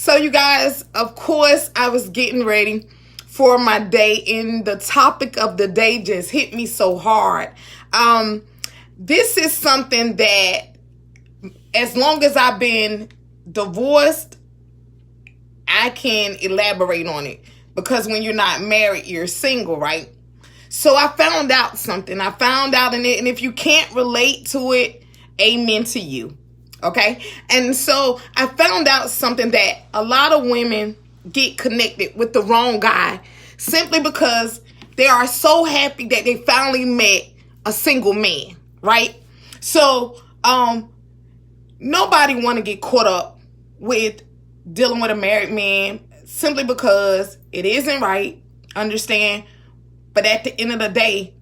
So you guys, of course, I was getting ready for my day, and the topic of the day just hit me so hard. This is something that, as long as I've been divorced, I can elaborate on it. Because when you're not married, you're single, right? So I found out something. I found out in it, and if you can't relate to it, amen to you. Okay? And so I found out something, that a lot of women get connected with the wrong guy simply because they are so happy that they finally met a single man, right? So nobody want to get caught up with dealing with a married man simply because it isn't right. Understand? But at the end of the day,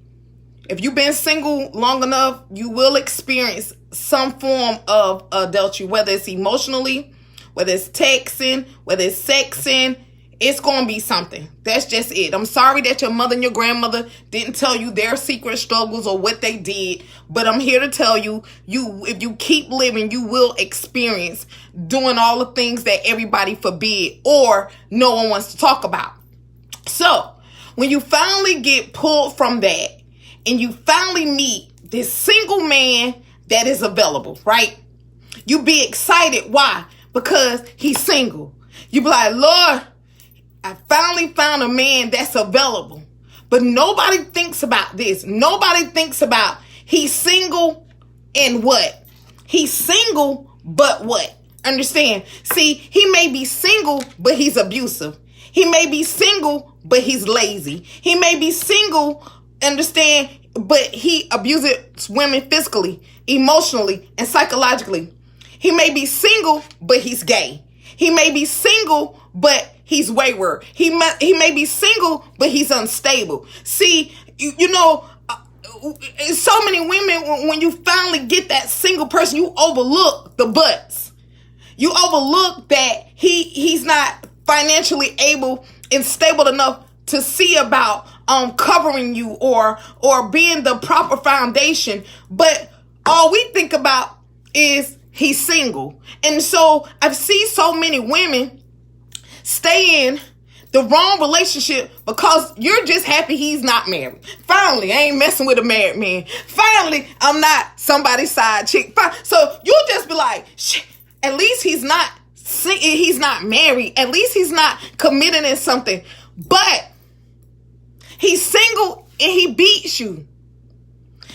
if you've been single long enough, you will experience some form of adultery, whether it's emotionally, whether it's texting, whether it's sexing. It's going to be something. That's just it. I'm sorry that your mother and your grandmother didn't tell you their secret struggles or what they did, but I'm here to tell you, if you keep living, you will experience doing all the things that everybody forbid or no one wants to talk about. So, when you finally get pulled from that and you finally meet this single man that is available, right? You be excited. Why? Because he's single. You be like, Lord, I finally found a man that's available. But nobody thinks about this. Nobody thinks about he's single and what? He's single, but what? Understand? See, he may be single, but he's abusive. He may be single, but he's lazy. He may be single, understand, but he abuses women physically, emotionally, and psychologically. He may be single, but he's gay. He may be single, but he's wayward. He may be single, but he's unstable. See, so many women, when you finally get that single person, you overlook the buts. You overlook that he's not financially able and stable enough to see about covering you or being the proper foundation. But all we think about is he's single. And so I've seen so many women stay in the wrong relationship because you're just happy he's not married. Finally, I ain't messing with a married man. Finally, I'm not somebody's side chick. So you'll just be like, at least he's not married. At least he's not committed in something. But he's single and he beats you.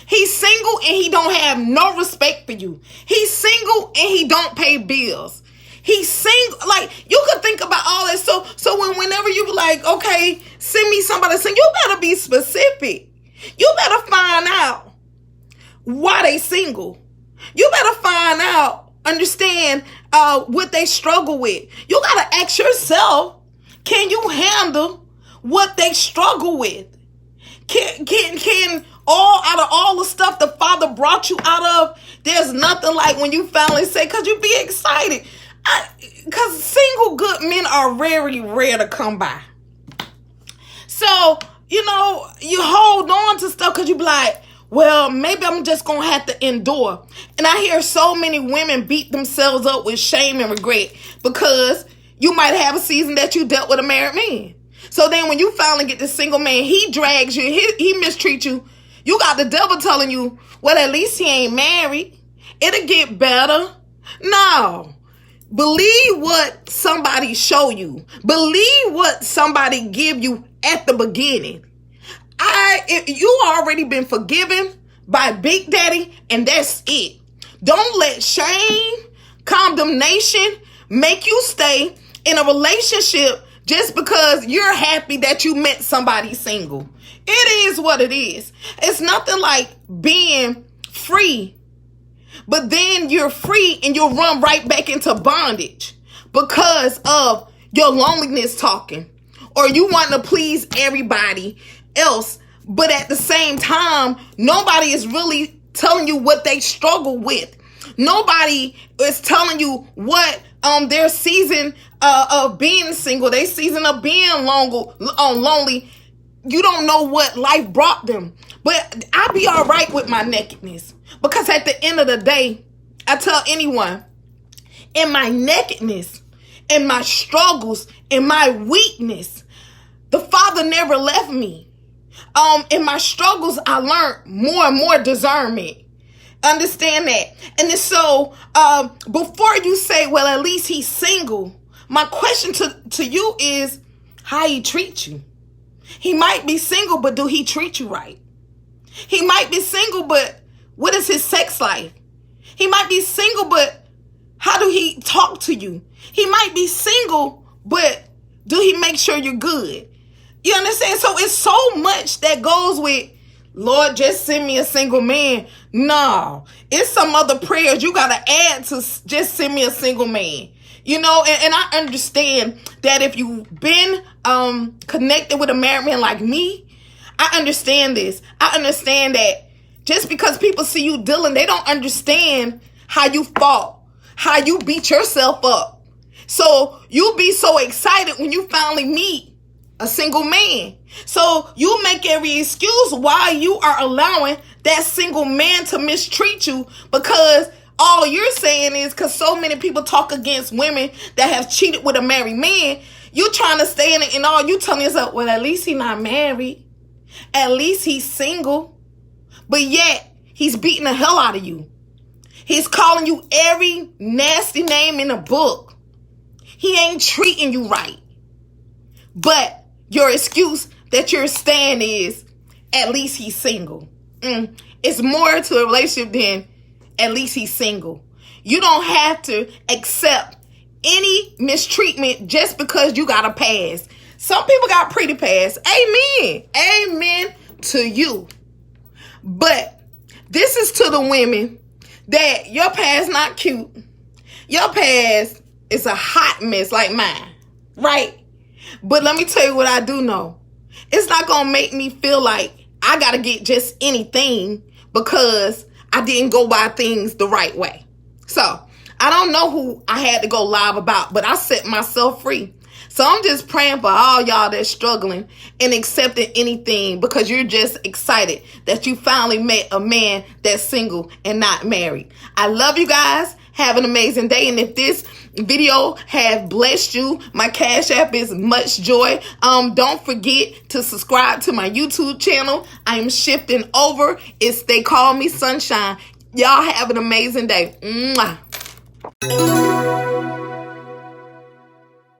He's single and he don't have no respect for you. He's single and he don't pay bills. He's single. Like, you could think about all that. So whenever you be like, okay, send me somebody, you better be specific. You better find out why they single. You better find out, understand what they struggle with. You gotta ask yourself, can you handle what they struggle with? Can out of all the stuff the Father brought you out of, there's nothing like when you finally say, because you be excited. Because single good men are very rare to come by. So, you hold on to stuff because you be like, well, maybe I'm just going to have to endure. And I hear so many women beat themselves up with shame and regret because you might have a season that you dealt with a married man. So then when you finally get this single man, he drags you, he mistreats you. You got the devil telling you, well, at least he ain't married. It'll get better. No. Believe what somebody show you. Believe what somebody give you at the beginning. You already been forgiven by Big Daddy, and that's it. Don't let shame, condemnation make you stay in a relationship just because you're happy that you met somebody single. It is what it is. It's nothing like being free, but then you're free and you'll run right back into bondage because of your loneliness talking, or you want to please everybody else. But at the same time, nobody is really telling you what they struggle with. Nobody is telling you what their season of being single, their season of being lonely. You don't know what life brought them. But I'll be all right with my nakedness. Because at the end of the day, I tell anyone, in my nakedness in my struggles, in my weakness, the Father never left me. In my struggles, I learned more and more discernment. Understand that. And so, before you say, well, at least he's single, my question to you is, how he treat you? He might be single, but do he treat you right? He might be single, but what is his sex life? He might be single, but how do he talk to you? He might be single, but do he make sure you're good? You understand? So it's so much that goes with, Lord, just send me a single man. No, it's some other prayers you got to add to just send me a single man. You know, and I understand that if you've been connected with a married man like me, I understand this. I understand that just because people see you dealing, they don't understand how you fought, how you beat yourself up. So you'll be so excited when you finally meet a single man. So you make every excuse why you are allowing that single man to mistreat you, because all you're saying is, because so many people talk against women that have cheated with a married man, you trying to stay in it, and all you telling yourself, well, at least he's not married. At least he's single. But yet, he's beating the hell out of you. He's calling you every nasty name in the book. He ain't treating you right. But your excuse that you're saying is, at least he's single. It's more to a relationship than at least he's single. You don't have to accept any mistreatment just because you got a pass. Some people got pretty pass. Amen. Amen to you. But this is to the women that your past not cute. Your past is a hot mess like mine. Right? But let me tell you what I do know. It's not going to make me feel like I got to get just anything because I didn't go by things the right way. So I don't know who I had to go live about, but I set myself free. So I'm just praying for all y'all that's struggling and accepting anything because you're just excited that you finally met a man that's single and not married. I love you guys. Have an amazing day. And if this video have blessed you, my Cash App is Much Joy. Don't forget to subscribe to my YouTube channel. I am shifting over. They call me Sunshine. Y'all have an amazing day. Mwah.